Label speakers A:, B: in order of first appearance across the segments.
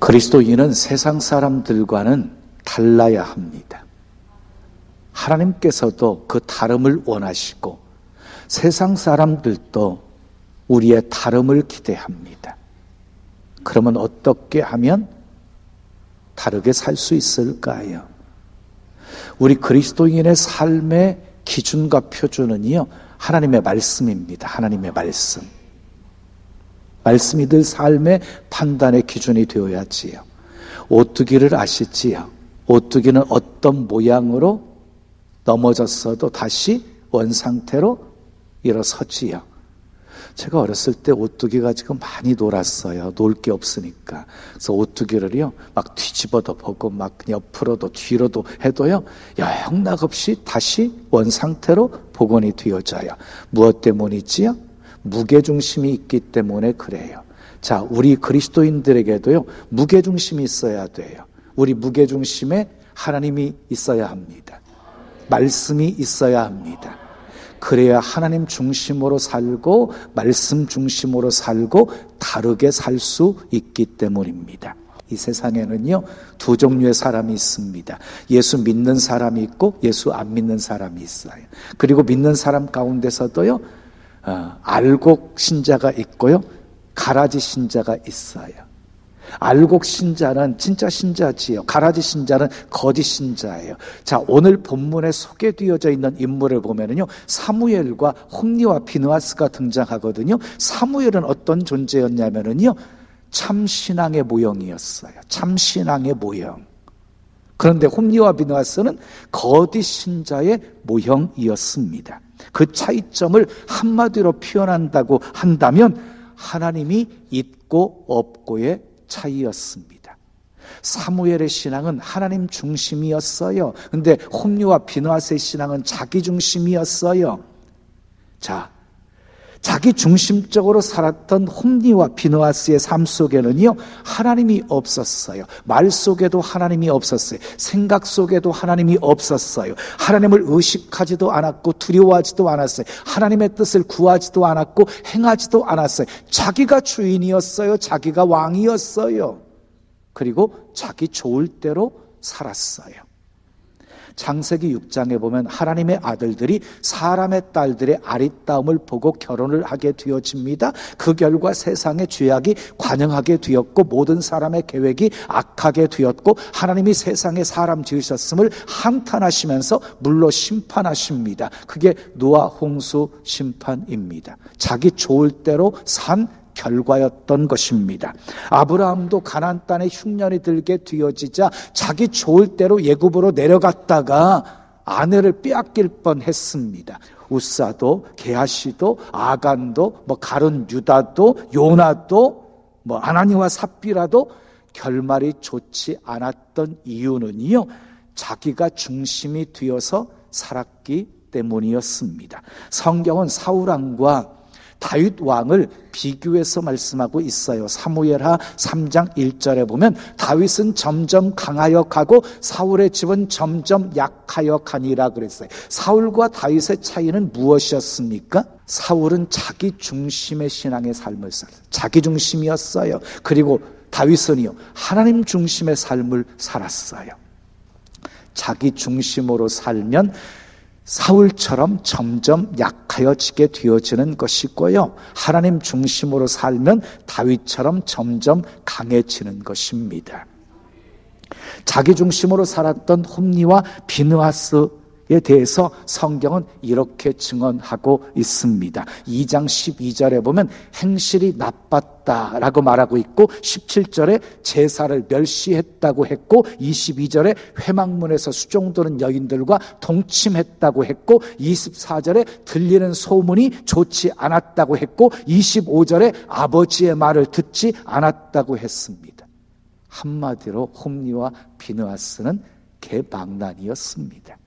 A: 그리스도인은 세상 사람들과는 달라야 합니다. 하나님께서도 그 다름을 원하시고 세상 사람들도 우리의 다름을 기대합니다. 그러면 어떻게 하면 다르게 살 수 있을까요? 우리 그리스도인의 삶의 기준과 표준은요, 하나님의 말씀입니다. 하나님의 말씀. 말씀이 늘 삶의 판단의 기준이 되어야지요. 오뚜기를 아시지요? 오뚜기는 어떤 모양으로 넘어졌어도 다시 원상태로 일어서지요. 제가 어렸을 때 오뚜기가 지금 많이 놀았어요. 놀 게 없으니까. 그래서 오뚜기를요, 막 뒤집어도 보고, 막 옆으로도 뒤로도 해도요, 영락없이 다시 원상태로 복원이 되어져요. 무엇 때문이지요? 무게중심이 있기 때문에 그래요. 자, 우리 그리스도인들에게도요, 무게중심이 있어야 돼요. 우리 무게중심에 하나님이 있어야 합니다. 말씀이 있어야 합니다. 그래야 하나님 중심으로 살고 말씀 중심으로 살고 다르게 살 수 있기 때문입니다. 이 세상에는요, 두 종류의 사람이 있습니다. 예수 믿는 사람이 있고 예수 안 믿는 사람이 있어요. 그리고 믿는 사람 가운데서도요, 알곡 신자가 있고요, 가라지 신자가 있어요. 알곡 신자는 진짜 신자지요. 가라지 신자는 거짓 신자예요. 자, 오늘 본문에 소개되어져 있는 인물을 보면은요, 사무엘과 홈리와 비느하스가 등장하거든요. 사무엘은 어떤 존재였냐면은요, 참 신앙의 모형이었어요. 참 신앙의 모형. 그런데 홈리와 비느하스는 거짓 신자의 모형이었습니다. 그 차이점을 한마디로 표현한다고 한다면 하나님이 있고 없고의 차이였습니다. 사무엘의 신앙은 하나님 중심이었어요. 근데 홈리와 비느하스의 신앙은 자기 중심이었어요. 자, 자기 중심적으로 살았던 홈리와 비느하스의 삶 속에는요, 하나님이 없었어요. 말 속에도 하나님이 없었어요. 생각 속에도 하나님이 없었어요. 하나님을 의식하지도 않았고 두려워하지도 않았어요. 하나님의 뜻을 구하지도 않았고 행하지도 않았어요. 자기가 주인이었어요. 자기가 왕이었어요. 그리고 자기 좋을 대로 살았어요. 창세기 6장에 보면 하나님의 아들들이 사람의 딸들의 아리따움을 보고 결혼을 하게 되어집니다. 그 결과 세상의 죄악이 관영하게 되었고 모든 사람의 계획이 악하게 되었고 하나님이 세상에 사람 지으셨음을 한탄하시면서 물로 심판하십니다. 그게 노아 홍수 심판입니다. 자기 좋을 대로 산 결과였던 것입니다. 아브라함도 가나안 땅에 흉년이 들게 되어지자 자기 좋을 대로 애굽으로 내려갔다가 아내를 빼앗길 뻔했습니다. 우사도 게하시도 아간도 가룟 유다도 요나도 아나니와 삽비라도 결말이 좋지 않았던 이유는요, 자기가 중심이 되어서 살았기 때문이었습니다. 성경은 사울 왕과 다윗 왕을 비교해서 말씀하고 있어요. 사무엘하 3장 1절에 보면 다윗은 점점 강하여 가고 사울의 집은 점점 약하여 가니라 그랬어요. 사울과 다윗의 차이는 무엇이었습니까? 사울은 자기 중심의 신앙의 삶을 살았어요. 자기 중심이었어요. 그리고 다윗은요, 하나님 중심의 삶을 살았어요. 자기 중심으로 살면 사울처럼 점점 약하여지게 되어지는 것이고요, 하나님 중심으로 살면 다윗처럼 점점 강해지는 것입니다. 자기 중심으로 살았던 홈리와 비느하스에 대해서 성경은 이렇게 증언하고 있습니다. 2장 12절에 보면 행실이 나빴다라고 말하고 있고 17절에 제사를 멸시했다고 했고 22절에 회막문에서 수종드는 여인들과 동침했다고 했고 24절에 들리는 소문이 좋지 않았다고 했고 25절에 아버지의 말을 듣지 않았다고 했습니다. 한마디로 홈리와 비느하스는 개망난이었습니다.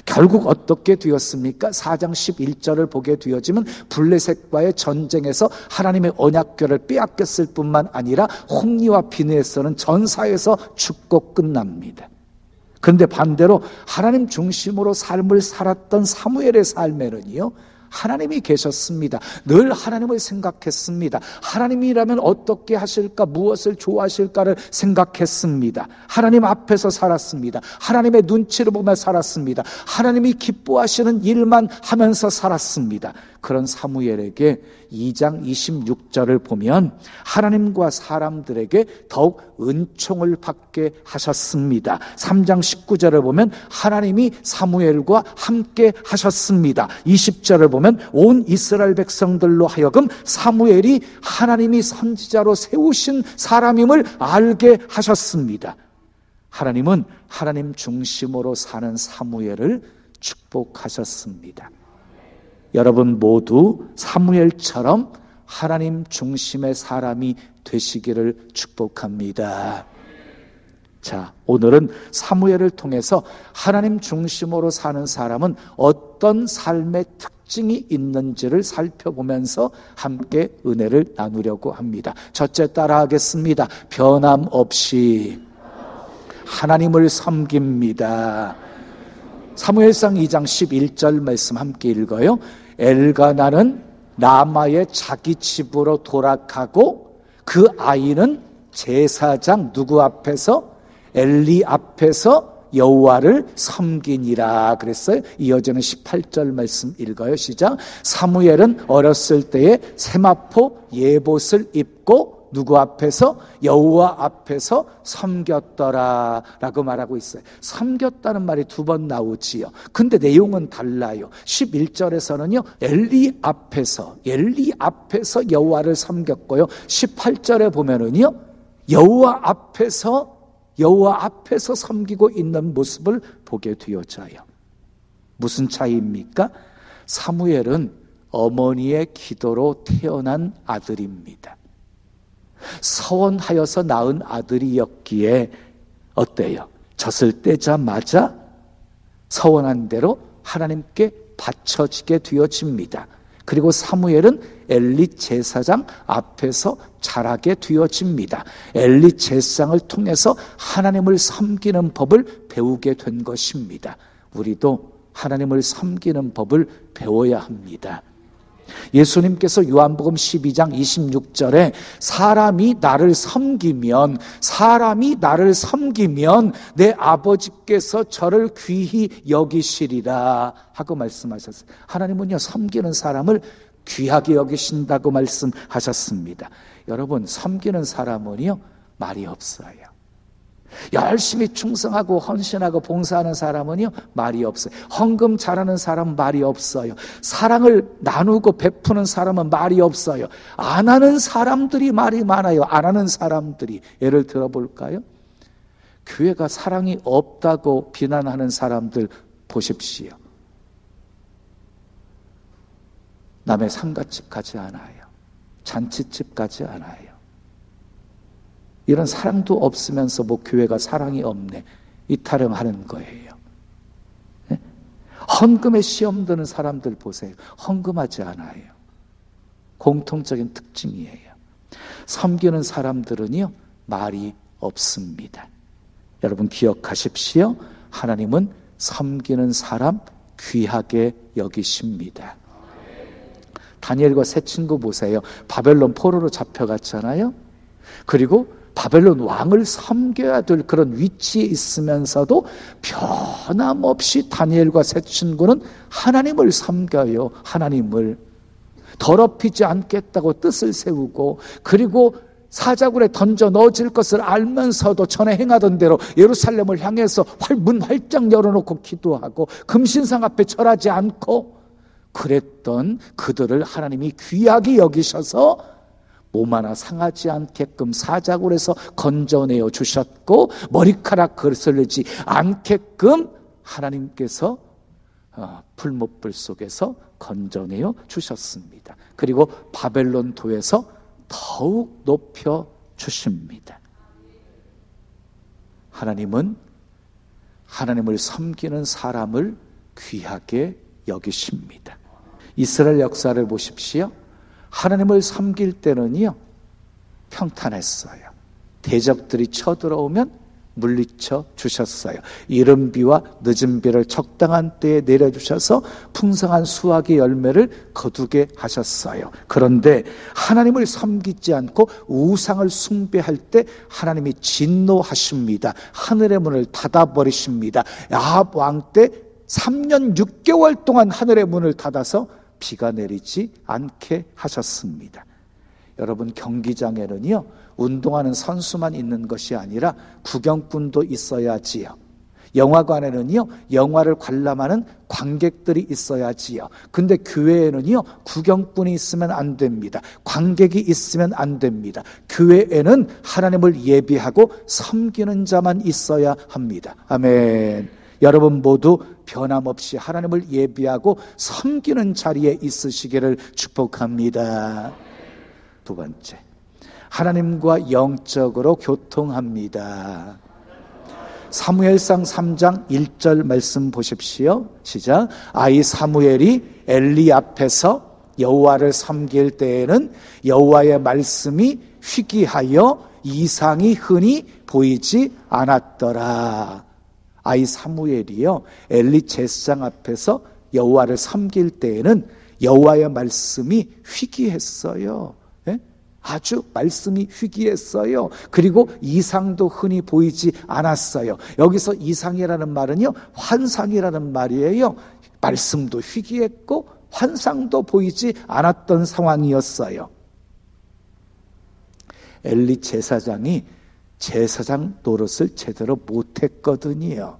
A: 결국 어떻게 되었습니까? 4장 11절을 보게 되어지면 블레셋과의 전쟁에서 하나님의 언약궤를 빼앗겼을 뿐만 아니라 홈리와 비느하스는 전사에서 죽고 끝납니다. 그런데 반대로 하나님 중심으로 삶을 살았던 사무엘의 삶에는요, 하나님이 계셨습니다. 늘 하나님을 생각했습니다. 하나님이라면 어떻게 하실까, 무엇을 좋아하실까를 생각했습니다. 하나님 앞에서 살았습니다. 하나님의 눈치를 보며 살았습니다. 하나님이 기뻐하시는 일만 하면서 살았습니다. 그런 사무엘에게 2장 26절을 보면 하나님과 사람들에게 더욱 은총을 받게 하셨습니다. 3장 19절을 보면 하나님이 사무엘과 함께 하셨습니다. 20절을 보면 온 이스라엘 백성들로 하여금 사무엘이 하나님이 선지자로 세우신 사람임을 알게 하셨습니다. 하나님은 하나님 중심으로 사는 사무엘을 축복하셨습니다. 여러분 모두 사무엘처럼 하나님 중심의 사람이 되시기를 축복합니다. 자, 오늘은 사무엘을 통해서 하나님 중심으로 사는 사람은 어떤 삶의 특징이 있는지를 살펴보면서 함께 은혜를 나누려고 합니다. 첫째 따라하겠습니다. 변함없이 하나님을 섬깁니다. 사무엘상 2장 11절 말씀 함께 읽어요. 엘가나는 라마의 자기 집으로 돌아가고 그 아이는 제사장 누구 앞에서? 엘리 앞에서 여호와를 섬기니라 그랬어요. 이어지는 18절 말씀 읽어요. 시작. 사무엘은 어렸을 때에 세마포 예봇을 입고 누구 앞에서? 여호와 앞에서 섬겼더라 라고 말하고 있어요. 섬겼다는 말이 2번 나오지요. 근데 내용은 달라요. 11절에서는요 엘리 앞에서 여호와를 섬겼고요, 18절에 보면은요 여호와 앞에서 섬기고 있는 모습을 보게 되어져요. 무슨 차이입니까? 사무엘은 어머니의 기도로 태어난 아들입니다. 서원하여서 낳은 아들이었기에 어때요? 젖을 떼자마자 서원한 대로 하나님께 바쳐지게 되어집니다. 그리고 사무엘은 엘리 제사장 앞에서 자라게 되어집니다. 엘리 제사장을 통해서 하나님을 섬기는 법을 배우게 된 것입니다. 우리도 하나님을 섬기는 법을 배워야 합니다. 예수님께서 요한복음 12장 26절에 사람이 나를 섬기면 내 아버지께서 저를 귀히 여기시리라 하고 말씀하셨어요. 하나님은요 섬기는 사람을 귀하게 여기신다고 말씀하셨습니다. 여러분, 섬기는 사람은요 말이 없어요. 열심히 충성하고 헌신하고 봉사하는 사람은요 말이 없어요. 헌금 잘하는 사람은 말이 없어요. 사랑을 나누고 베푸는 사람은 말이 없어요. 안 하는 사람들이 말이 많아요. 안 하는 사람들이. 예를 들어볼까요? 교회가 사랑이 없다고 비난하는 사람들 보십시오. 남의 상가집 가지 않아요. 잔치집 가지 않아요. 이런 사랑도 없으면서 뭐 교회가 사랑이 없네, 이 타령하는 거예요. 네? 헌금에 시험 드는 사람들 보세요. 헌금하지 않아요. 공통적인 특징이에요. 섬기는 사람들은요 말이 없습니다. 여러분 기억하십시오. 하나님은 섬기는 사람 귀하게 여기십니다. 다니엘과 세 친구 보세요. 바벨론 포로로 잡혀갔잖아요. 그리고 바벨론 왕을 섬겨야 될 그런 위치에 있으면서도 변함없이 다니엘과 세 친구는 하나님을 섬겨요. 하나님을 더럽히지 않겠다고 뜻을 세우고, 그리고 사자굴에 던져 넣어질 것을 알면서도 전에 행하던 대로 예루살렘을 향해서 문 활짝 열어놓고 기도하고 금신상 앞에 절하지 않고 그랬던 그들을 하나님이 귀하게 여기셔서 몸 하나 상하지 않게끔 사자굴에서 건져내어 주셨고, 머리카락 거슬리지 않게끔 하나님께서 풀목불 속에서 건져내어 주셨습니다. 그리고 바벨론 도에서 더욱 높여 주십니다. 하나님은 하나님을 섬기는 사람을 귀하게 여기십니다. 이스라엘 역사를 보십시오. 하나님을 섬길 때는요 평탄했어요. 대적들이 쳐들어오면 물리쳐 주셨어요. 이른 비와 늦은 비를 적당한 때에 내려주셔서 풍성한 수확의 열매를 거두게 하셨어요. 그런데 하나님을 섬기지 않고 우상을 숭배할 때 하나님이 진노하십니다. 하늘의 문을 닫아버리십니다. 야합 왕 때 3년 6개월 동안 하늘의 문을 닫아서 비가 내리지 않게 하셨습니다. 여러분, 경기장에는요, 운동하는 선수만 있는 것이 아니라 구경꾼도 있어야지요. 영화관에는요, 영화를 관람하는 관객들이 있어야지요. 근데 교회에는요, 구경꾼이 있으면 안 됩니다. 관객이 있으면 안 됩니다. 교회에는 하나님을 예비하고 섬기는 자만 있어야 합니다. 아멘. 여러분 모두 변함없이 하나님을 예비하고 섬기는 자리에 있으시기를 축복합니다. 두 번째, 하나님과 영적으로 교통합니다. 사무엘상 3장 1절 말씀 보십시오. 시작. 아이 사무엘이 엘리 앞에서 여호와를 섬길 때에는 여호와의 말씀이 희귀하여 이상이 흔히 보이지 않았더라. 아이 사무엘이요, 엘리 제사장 앞에서 여호와를 섬길 때에는 여호와의 말씀이 희귀했어요. 아주 말씀이 희귀했어요. 그리고 이상도 흔히 보이지 않았어요. 여기서 이상이라는 말은요, 환상이라는 말이에요. 말씀도 희귀했고 환상도 보이지 않았던 상황이었어요. 엘리 제사장이 제사장 노릇을 제대로 못했거든요.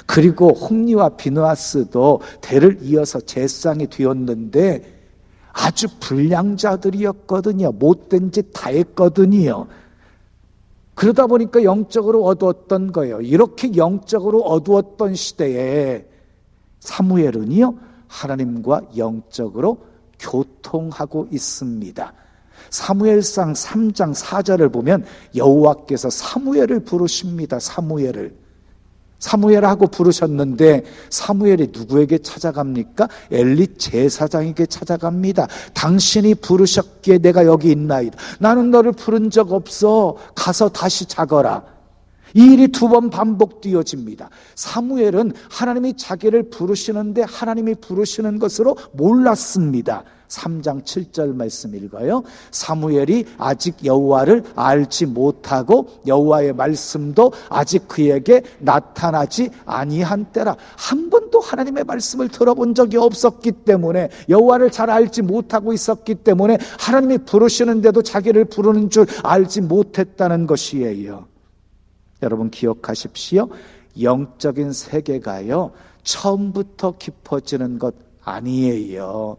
A: 그리고 홈리와 비느하스도 대를 이어서 제사장이 되었는데 아주 불량자들이었거든요. 못된 짓 다 했거든요. 그러다 보니까 영적으로 어두웠던 거예요. 이렇게 영적으로 어두웠던 시대에 사무엘은요, 하나님과 영적으로 교통하고 있습니다. 사무엘상 3장 4절을 보면 여호와께서 사무엘을 부르십니다. 사무엘하고 부르셨는데 사무엘이 누구에게 찾아갑니까? 엘리 제사장에게 찾아갑니다. 당신이 부르셨기에 내가 여기 있나이다. 나는 너를 부른 적 없어. 가서 다시 자거라. 이 일이 2번 반복되어집니다. 사무엘은 하나님이 자기를 부르시는데 하나님이 부르시는 것으로 몰랐습니다. 3장 7절 말씀 읽어요. 사무엘이 아직 여호와를 알지 못하고 여호와의 말씀도 아직 그에게 나타나지 아니한 때라. 한 번도 하나님의 말씀을 들어본 적이 없었기 때문에, 여호와를 잘 알지 못하고 있었기 때문에 하나님이 부르시는데도 자기를 부르는 줄 알지 못했다는 것이에요. 여러분 기억하십시오. 영적인 세계가요, 처음부터 깊어지는 것 아니에요.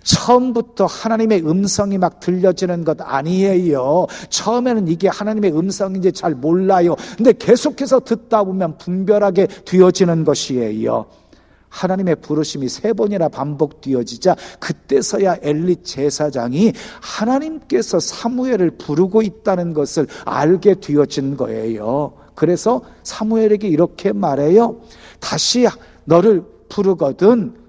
A: 처음부터 하나님의 음성이 막 들려지는 것 아니에요. 처음에는 이게 하나님의 음성인지 잘 몰라요. 근데 계속해서 듣다 보면 분별하게 되어지는 것이에요. 하나님의 부르심이 3번이나 반복되어지자 그때서야 엘리 제사장이 하나님께서 사무엘을 부르고 있다는 것을 알게 되어진 거예요. 그래서 사무엘에게 이렇게 말해요. 다시 너를 부르거든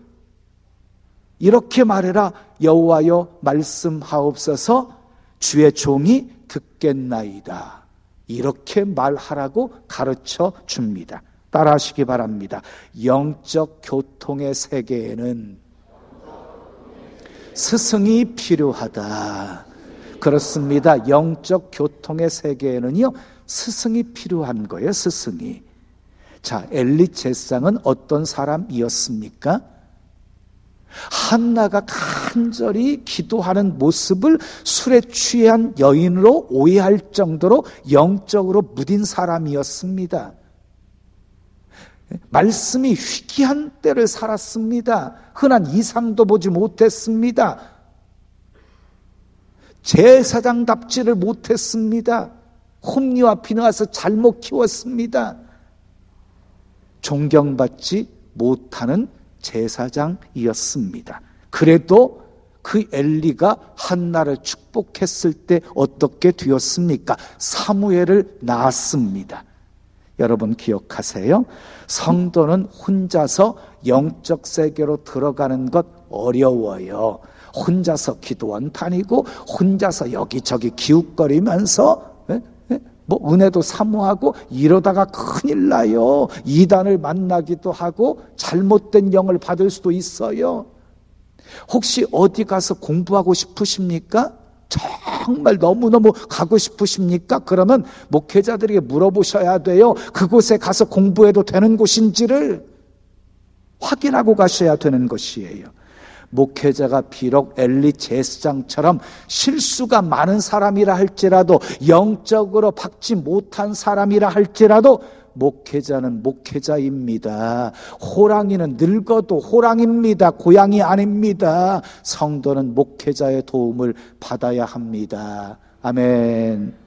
A: 이렇게 말해라. 여호와여 말씀하옵소서. 주의 종이 듣겠나이다. 이렇게 말하라고 가르쳐 줍니다. 따라하시기 바랍니다. 영적 교통의 세계에는 스승이 필요하다. 그렇습니다. 영적 교통의 세계에는요, 스승이 필요한 거예요. 스승이. 자, 엘리 제사장은 어떤 사람이었습니까? 한나가 간절히 기도하는 모습을 술에 취한 여인으로 오해할 정도로 영적으로 무딘 사람이었습니다. 말씀이 희귀한 때를 살았습니다. 흔한 이상도 보지 못했습니다. 제사장답지를 못했습니다. 홈리와 비느하스 잘못 키웠습니다. 존경받지 못하는 제사장이었습니다. 그래도 그 엘리가 한나를 축복했을 때 어떻게 되었습니까? 사무엘을 낳았습니다. 여러분 기억하세요? 성도는 혼자서 영적 세계로 들어가는 것 어려워요. 혼자서 기도원 다니고 혼자서 여기저기 기웃거리면서 뭐 은혜도 사모하고 이러다가 큰일 나요. 이단을 만나기도 하고 잘못된 영을 받을 수도 있어요. 혹시 어디 가서 공부하고 싶으십니까? 정말 너무너무 가고 싶으십니까? 그러면 목회자들에게 물어보셔야 돼요. 그곳에 가서 공부해도 되는 곳인지를 확인하고 가셔야 되는 것이에요. 목회자가 비록 엘리 제사장처럼 실수가 많은 사람이라 할지라도, 영적으로 박지 못한 사람이라 할지라도 목회자는 목회자입니다. 호랑이는 늙어도 호랑이입니다. 고양이 아닙니다. 성도는 목회자의 도움을 받아야 합니다. 아멘.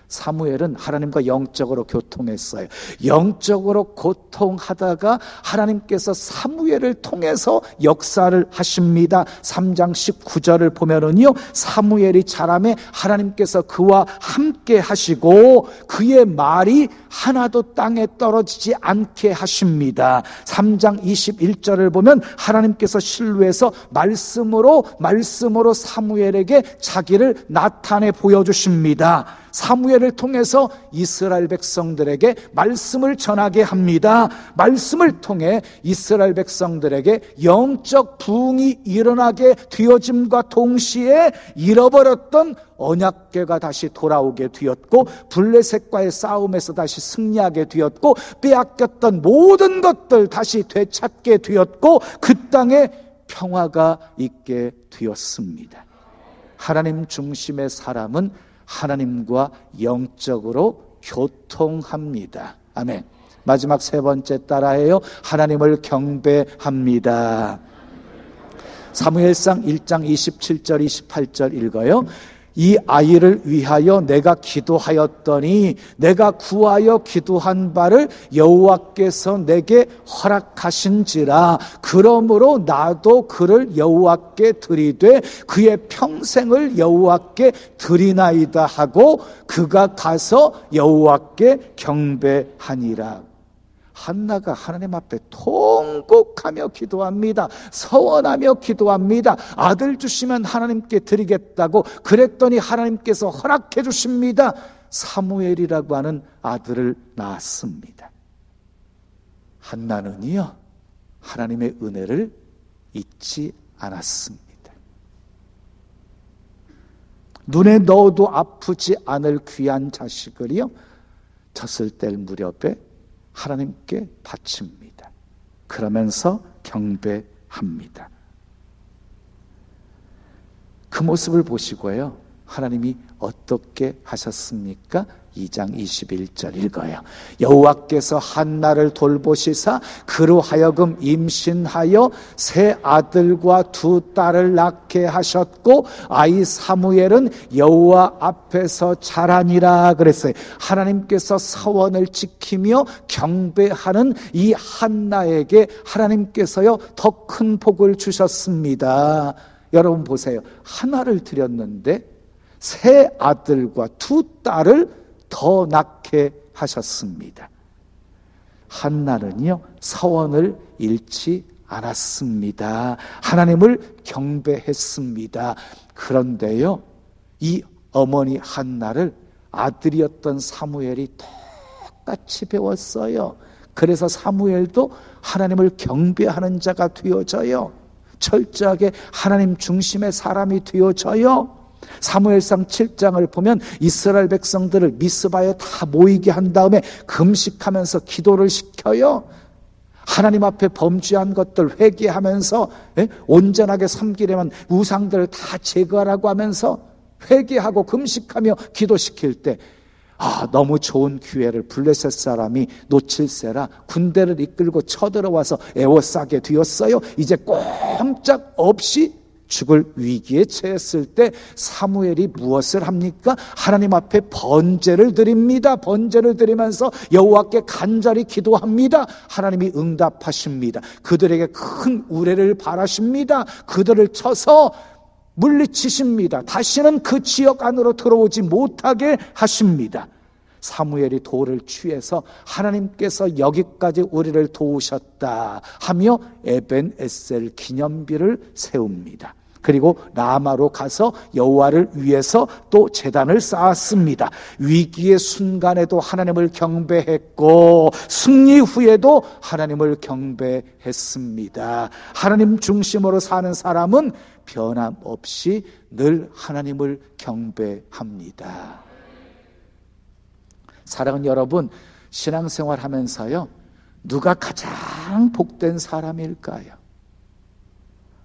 A: 사무엘은 하나님과 영적으로 교통했어요. 영적으로 고통하다가 하나님께서 사무엘을 통해서 역사를 하십니다. 3장 19절을 보면은요, 사무엘이 자라매 하나님께서 그와 함께 하시고 그의 말이 하나도 땅에 떨어지지 않게 하십니다. 3장 21절을 보면 하나님께서 실로에서 말씀으로 사무엘에게 자기를 나타내 보여주십니다. 사무엘을 통해서 이스라엘 백성들에게 말씀을 전하게 합니다. 말씀을 통해 이스라엘 백성들에게 영적 부흥이 일어나게 되어짐과 동시에 잃어버렸던 언약궤가 다시 돌아오게 되었고, 블레셋과의 싸움에서 다시 승리하게 되었고, 빼앗겼던 모든 것들 다시 되찾게 되었고, 그 땅에 평화가 있게 되었습니다. 하나님 중심의 사람은 하나님과 영적으로 교통합니다. 아멘. 마지막 세 번째 따라해요. 하나님을 경배합니다. 사무엘상 1장 27절 28절 읽어요. 이 아이를 위하여 내가 기도하였더니 내가 구하여 기도한 바를 여호와께서 내게 허락하신지라. 그러므로 나도 그를 여호와께 드리되 그의 평생을 여호와께 드리나이다 하고 그가 가서 여호와께 경배하니라. 한나가 하나님 앞에 통곡하며 기도합니다. 서원하며 기도합니다. 아들 주시면 하나님께 드리겠다고 그랬더니 하나님께서 허락해 주십니다. 사무엘이라고 하는 아들을 낳았습니다. 한나는요, 하나님의 은혜를 잊지 않았습니다. 눈에 넣어도 아프지 않을 귀한 자식을요, 젖을 뗄 무렵에 하나님께 바칩니다. 그러면서 경배합니다. 그 모습을 보시고요, 하나님이 어떻게 하셨습니까? 2장 21절 읽어요. 여호와께서 한나를 돌보시사 그로 하여금 임신하여 세 아들과 두 딸을 낳게 하셨고 아이 사무엘은 여호와 앞에서 자라니라 그랬어요. 하나님께서 서원을 지키며 경배하는 이 한나에게 하나님께서요 더 큰 복을 주셨습니다. 여러분 보세요. 하나를 드렸는데 세 아들과 두 딸을 더 낳게 하셨습니다. 한나는요 서원을 잃지 않았습니다. 하나님을 경배했습니다. 그런데요 이 어머니 한나를 아들이었던 사무엘이 똑같이 배웠어요. 그래서 사무엘도 하나님을 경배하는 자가 되어져요. 철저하게 하나님 중심의 사람이 되어져요. 사무엘상 7장을 보면 이스라엘 백성들을 미스바에 다 모이게 한 다음에 금식하면서 기도를 시켜요. 하나님 앞에 범죄한 것들 회개하면서 온전하게 섬기려면 우상들을 다 제거하라고 하면서 회개하고 금식하며 기도시킬 때 너무 좋은 기회를 블레셋 사람이 놓칠세라 군대를 이끌고 쳐들어와서 에워싸게 되었어요. 이제 꼼짝없이 죽을 위기에 처했을 때 사무엘이 무엇을 합니까? 하나님 앞에 번제를 드립니다. 번제를 드리면서 여호와께 간절히 기도합니다. 하나님이 응답하십니다. 그들에게 큰 우레를 바라십니다. 그들을 쳐서 물리치십니다. 다시는 그 지역 안으로 들어오지 못하게 하십니다. 사무엘이 도를 취해서 하나님께서 여기까지 우리를 도우셨다 하며 에벤 에셀 기념비를 세웁니다. 그리고 라마로 가서 여호와를 위해서 또 제단을 쌓았습니다. 위기의 순간에도 하나님을 경배했고 승리 후에도 하나님을 경배했습니다. 하나님 중심으로 사는 사람은 변함없이 늘 하나님을 경배합니다. 사랑하는 여러분, 신앙생활 하면서요, 누가 가장 복된 사람일까요?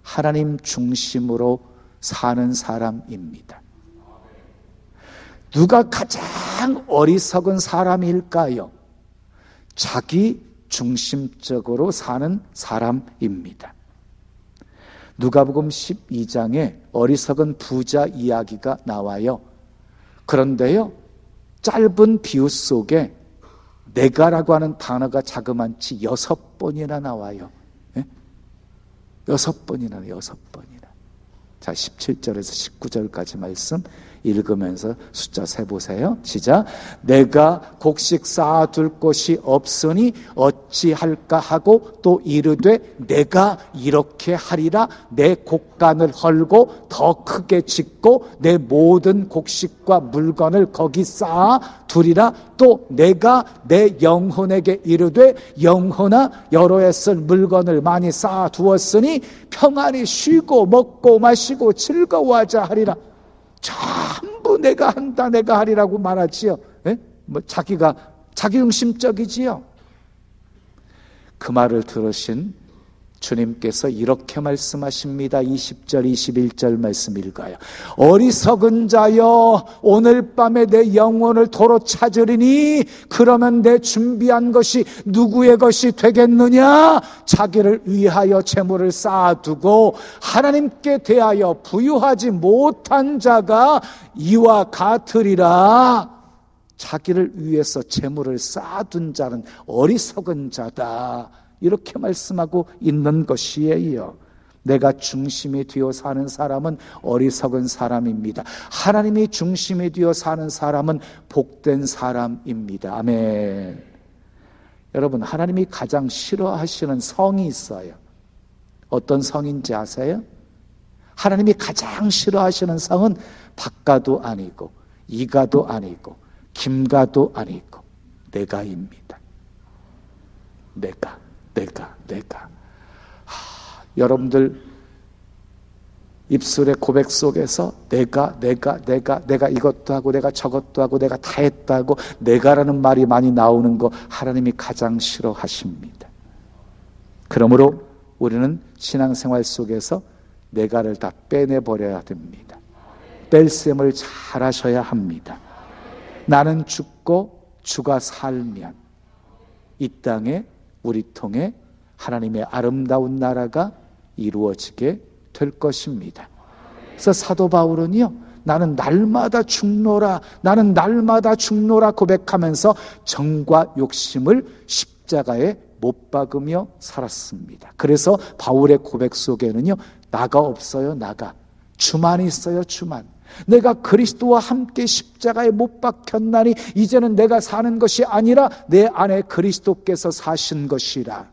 A: 하나님 중심으로 사는 사람입니다. 누가 가장 어리석은 사람일까요? 자기 중심적으로 사는 사람입니다. 누가복음 12장에 어리석은 부자 이야기가 나와요. 그런데요, 짧은 비유 속에 내가라고 하는 단어가 자그만치 6번이나 나와요. 6번이나. 자, 17절에서 19절까지 말씀 읽으면서 숫자 세보세요. 시작. 내가 곡식 쌓아둘 곳이 없으니 어찌할까 하고 또 이르되 내가 이렇게 하리라. 내 곡간을 헐고 더 크게 짓고 내 모든 곡식과 물건을 거기 쌓아 두리라. 또 내가 내 영혼에게 이르되 영혼아, 여러 해 쓸 물건을 많이 쌓아 두었으니 평안히 쉬고 먹고 마시고 즐거워하자 하리라. 전부 내가 한다, 내가 하리라고 말하지요. 자기가 자기중심적이지요. 그 말을 들으신 주님께서 이렇게 말씀하십니다. 20절 21절 말씀 읽어요. 어리석은 자여, 오늘 밤에 내 영혼을 도로 찾으리니 그러면 내 준비한 것이 누구의 것이 되겠느냐? 자기를 위하여 재물을 쌓아두고 하나님께 대하여 부유하지 못한 자가 이와 같으리라. 자기를 위해서 재물을 쌓아둔 자는 어리석은 자다, 이렇게 말씀하고 있는 것이에요. 내가 중심이 되어 사는 사람은 어리석은 사람입니다. 하나님이 중심이 되어 사는 사람은 복된 사람입니다. 아멘. 여러분, 하나님이 가장 싫어하시는 성이 있어요. 어떤 성인지 아세요? 하나님이 가장 싫어하시는 성은 박가도 아니고 이가도 아니고 김가도 아니고 내가입니다. 내가. 여러분들 입술의 고백 속에서 내가 이것도 하고 내가 저것도 하고 내가 다 했다고 내가라는 말이 많이 나오는 거 하나님이 가장 싫어하십니다. 그러므로 우리는 신앙생활 속에서 내가를 다 빼내버려야 됩니다. 뺄셈을 잘 하셔야 합니다. 나는 죽고 주가 살면 이 땅에 우리 통해 하나님의 아름다운 나라가 이루어지게 될 것입니다. 그래서 사도 바울은요, 나는 날마다 죽노라 고백하면서 정과 욕심을 십자가에 못 박으며 살았습니다. 그래서 바울의 고백 속에는요, 나가 없어요. 나가. 주만 있어요. 주만. 내가 그리스도와 함께 십자가에 못 박혔나니 이제는 내가 사는 것이 아니라 내 안에 그리스도께서 사신 것이라.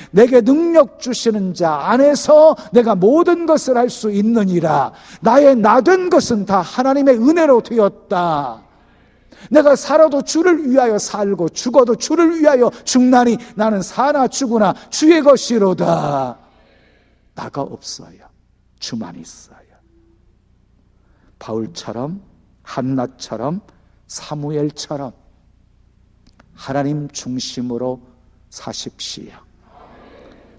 A: 내게 능력 주시는 자 안에서 내가 모든 것을 할 수 있느니라. 나의 나된 것은 다 하나님의 은혜로 되었다. 내가 살아도 주를 위하여 살고 죽어도 주를 위하여 죽나니 나는 사나 죽으나 주의 것이로다. 나가 없어요. 주만 있어요. 바울처럼, 한나처럼, 사무엘처럼 하나님 중심으로 사십시오.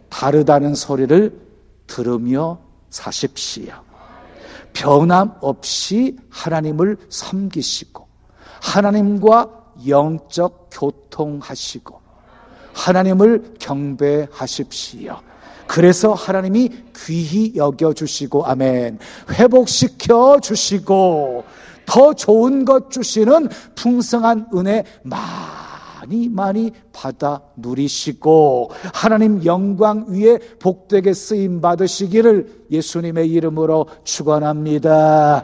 A: 다르다는 소리를 들으며 사십시오. 변함없이 하나님을 섬기시고 하나님과 영적 교통하시고 하나님을 경배하십시오. 그래서 하나님이 귀히 여겨주시고 아멘, 회복시켜 주시고 더 좋은 것 주시는 풍성한 은혜 많이 받아 누리시고 하나님 영광 위에 복되게 쓰임 받으시기를 예수님의 이름으로 축원합니다.